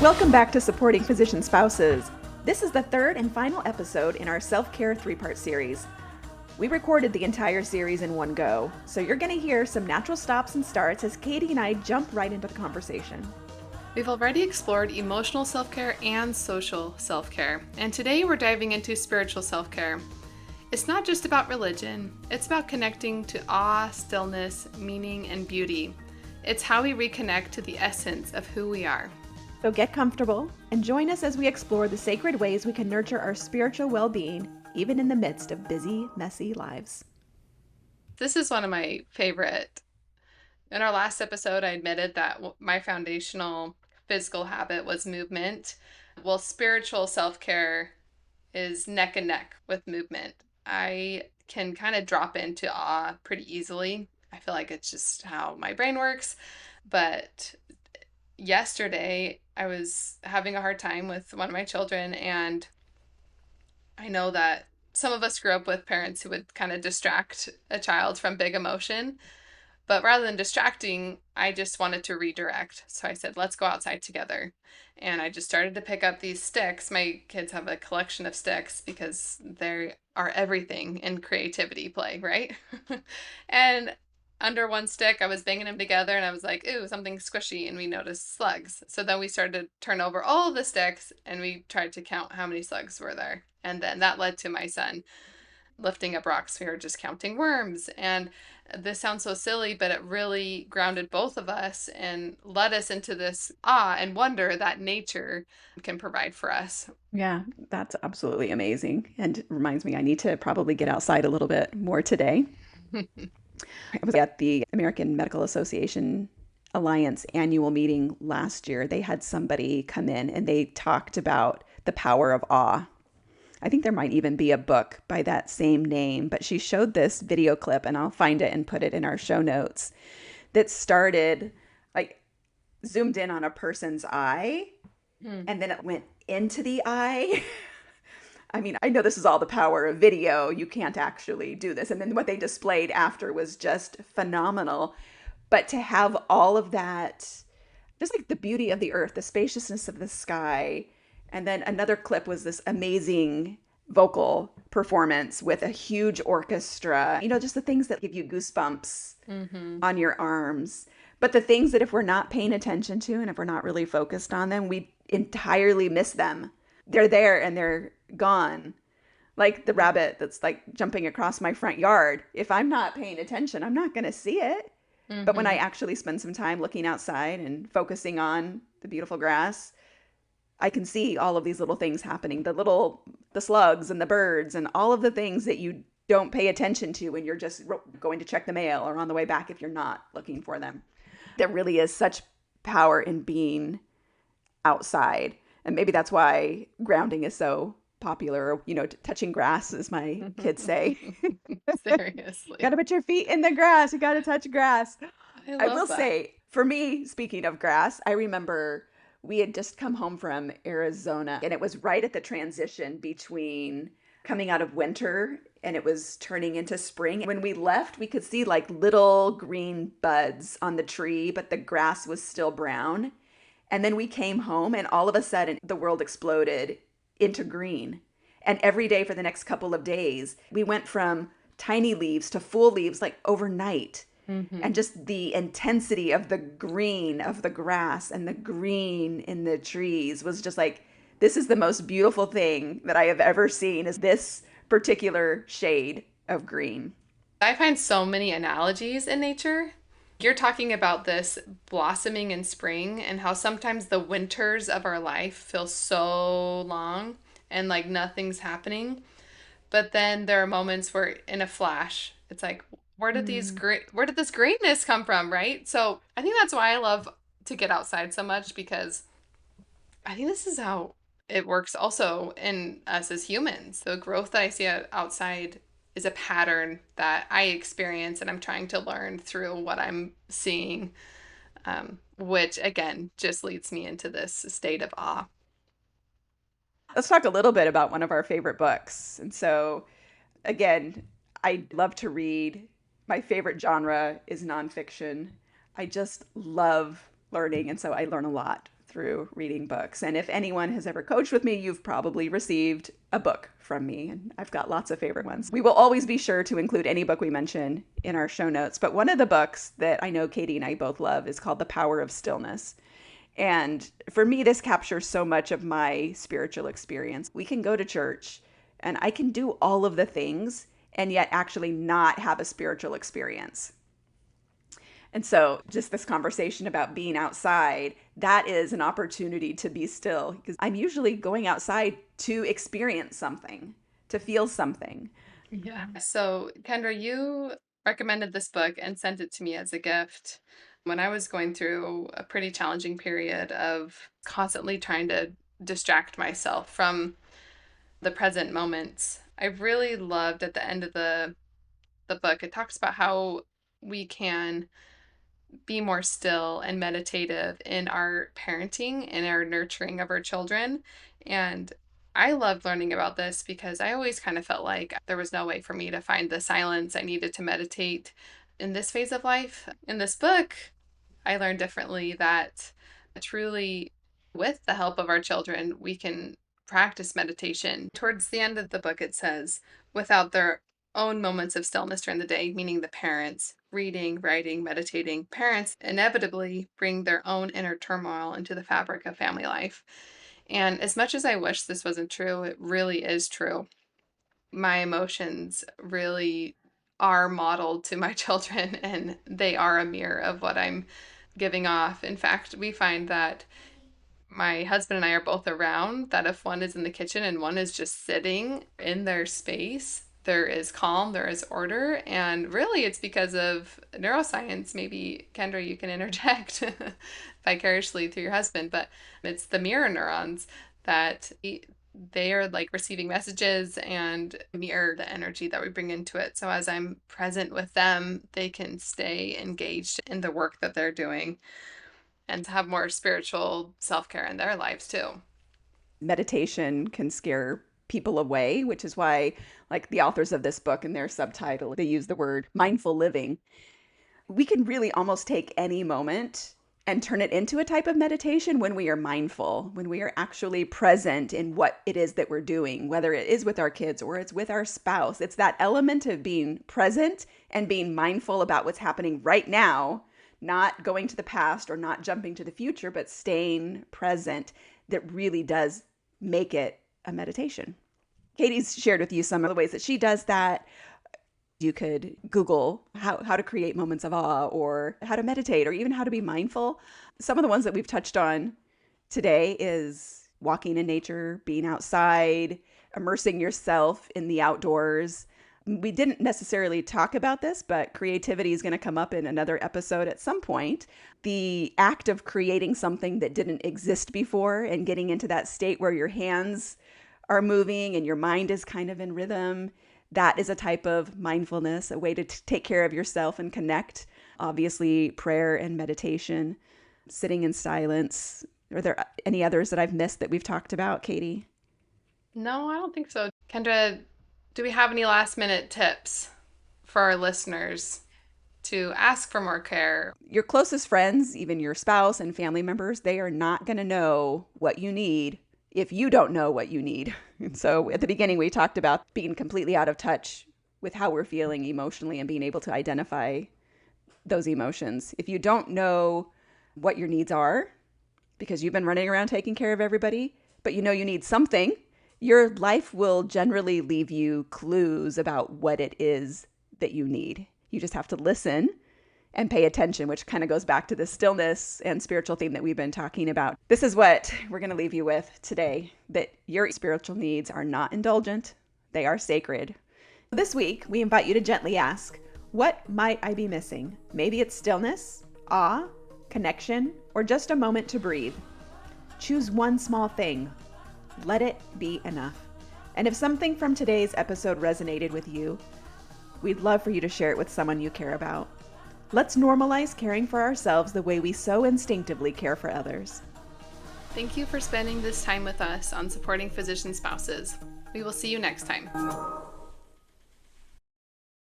Welcome back to Supporting Physician Spouses. This is the third and final episode in our self-care three-part series. We recorded the entire series in one go, so you're going to hear some natural stops and starts as Katie and I jump right into the conversation. We've already explored emotional self-care and social self-care, and today we're diving into spiritual self-care. It's not just about religion, it's about connecting to awe, stillness, meaning, and beauty. It's how we reconnect to the essence of who we are. So get comfortable and join us as we explore the sacred ways we can nurture our spiritual well-being, even in the midst of busy, messy lives. This is one of my favorite. In our last episode, I admitted that my foundational physical habit was movement. Well, spiritual self-care is neck and neck with movement. I can kind of drop into awe pretty easily. I feel like it's just how my brain works. But yesterday, I was having a hard time with one of my children, and I know that some of us grew up with parents who would kind of distract a child from big emotion. But rather than distracting, I just wanted to redirect. So I said, let's go outside together. And I just started to pick up these sticks. My kids have a collection of sticks because they are everything in creativity play, right? And under one stick, I was banging them together and I was like, ooh, something squishy. And we noticed slugs. So then we started to turn over all the sticks and we tried to count how many slugs were there. And then that led to my son lifting up rocks. We were just counting worms. And this sounds so silly, but it really grounded both of us and led us into this awe and wonder that nature can provide for us. Yeah, that's absolutely amazing. And it reminds me, I need to probably get outside a little bit more today. I was at the American Medical Association Alliance annual meeting last year. They had somebody come in and they talked about the power of awe. I think there might even be a book by that same name, but she showed this video clip, and I'll find it and put it in our show notes, that started like zoomed in on a person's eye and then it went into the eye. I mean, I know this is all the power of video. You can't actually do this. And then what they displayed after was just phenomenal. But to have all of that, just like the beauty of the earth, the spaciousness of the sky. And then another clip was this amazing vocal performance with a huge orchestra. You know, just the things that give you goosebumps on your arms. But the things that if we're not paying attention to and if we're not really focused on them, we entirely miss them. They're there and they're gone. Like the rabbit that's like jumping across my front yard. If I'm not paying attention, I'm not going to see it. But when I actually spend some time looking outside and focusing on the beautiful grass, I can see all of these little things happening, the slugs and the birds and all of the things that you don't pay attention to when you're just going to check the mail or on the way back if you're not looking for them. There really is such power in being outside. And maybe that's why grounding is so popular, you know, touching grass, as my kids say. Seriously. Got to put your feet in the grass. You got to touch grass. I will that. say, for me, speaking of grass, I remember we had just come home from Arizona and it was right at the transition between coming out of winter and it was turning into spring. When we left, we could see like little green buds on the tree, but the grass was still brown. And then we came home and all of a sudden the world exploded into green. And every day for the next couple of days, we went from tiny leaves to full leaves like overnight. And just the intensity of the green of the grass and the green in the trees was just like, this is the most beautiful thing that I have ever seen, is this particular shade of green. I find so many analogies in nature. You're talking about this blossoming in spring and how sometimes the winters of our life feel so long and like nothing's happening. But then there are moments where in a flash, it's like, where did this greenness come from, right? So I think that's why I love to get outside so much, because I think this is how it works also in us as humans. The growth that I see outside is a pattern that I experience and I'm trying to learn through what I'm seeing, which again just leads me into this state of awe. Let's talk a little bit about one of our favorite books. And so, again, I love to read. My favorite genre is nonfiction. I just love learning, and so I learn a lot through reading books. And if anyone has ever coached with me, you've probably received a book from me. And I've got lots of favorite ones. We will always be sure to include any book we mention in our show notes. But one of the books that I know Katie and I both love is called The Power of Stillness. And for me, this captures so much of my spiritual experience. We can go to church and I can do all of the things and yet actually not have a spiritual experience. And so, just this conversation about being outside, that is an opportunity to be still because I'm usually going outside to experience something, to feel something. Yeah. So, Kendra, you recommended this book and sent it to me as a gift when I was going through a pretty challenging period of constantly trying to distract myself from the present moments. I really loved at the end of the book, it talks about how we can be more still and meditative in our parenting and our nurturing of our children. And I loved learning about this because I always kind of felt like there was no way for me to find the silence I needed to meditate in this phase of life. In this book, I learned differently that truly, with the help of our children, we can practice meditation. Towards the end of the book, it says, without their own moments of stillness during the day, meaning the parents, reading, writing, meditating, parents inevitably bring their own inner turmoil into the fabric of family life. And as much as I wish this wasn't true, it really is true. My emotions really are modeled to my children, and they are a mirror of what I'm giving off. In fact, we find that my husband and I are both around, that if one is in the kitchen and one is just sitting in their space, there is calm, there is order. And really, it's because of neuroscience. Maybe, Kendra, you can interject vicariously through your husband, but it's the mirror neurons that they are like receiving messages and mirror the energy that we bring into it. So as I'm present with them, they can stay engaged in the work that they're doing and have more spiritual self-care in their lives too. Meditation can scare people away, which is why, like the authors of this book in their subtitle, they use the word mindful living. We can really almost take any moment and turn it into a type of meditation when we are mindful, when we are actually present in what it is that we're doing, whether it is with our kids or it's with our spouse. It's that element of being present and being mindful about what's happening right now, not going to the past or not jumping to the future, but staying present, that really does make it a meditation. Katie's shared with you some of the ways that she does that. You could Google how to create moments of awe or how to meditate or even how to be mindful. Some of the ones that we've touched on today is walking in nature, being outside, immersing yourself in the outdoors. We didn't necessarily talk about this, but creativity is going to come up in another episode at some point. The act of creating something that didn't exist before and getting into that state where your hands are moving and your mind is kind of in rhythm. That is a type of mindfulness, a way to take care of yourself and connect. Obviously, prayer and meditation, sitting in silence. Are there any others that I've missed that we've talked about, Katie? No, I don't think so. Kendra, do we have any last minute tips for our listeners to ask for more care? Your closest friends, even your spouse and family members, they are not going to know what you need if you don't know what you need. And so at the beginning, we talked about being completely out of touch with how we're feeling emotionally and being able to identify those emotions. If you don't know what your needs are, because you've been running around taking care of everybody, but you know you need something, your life will generally leave you clues about what it is that you need. You just have to listen and pay attention, which kind of goes back to the stillness and spiritual theme that we've been talking about. This is what we're going to leave you with today, that your spiritual needs are not indulgent, they are sacred. This week, we invite you to gently ask, what might I be missing? Maybe it's stillness, awe, connection, or just a moment to breathe. Choose one small thing. Let it be enough. And if something from today's episode resonated with you, we'd love for you to share it with someone you care about. Let's normalize caring for ourselves the way we so instinctively care for others. Thank you for spending this time with us on Supporting Physician Spouses. We will see you next time.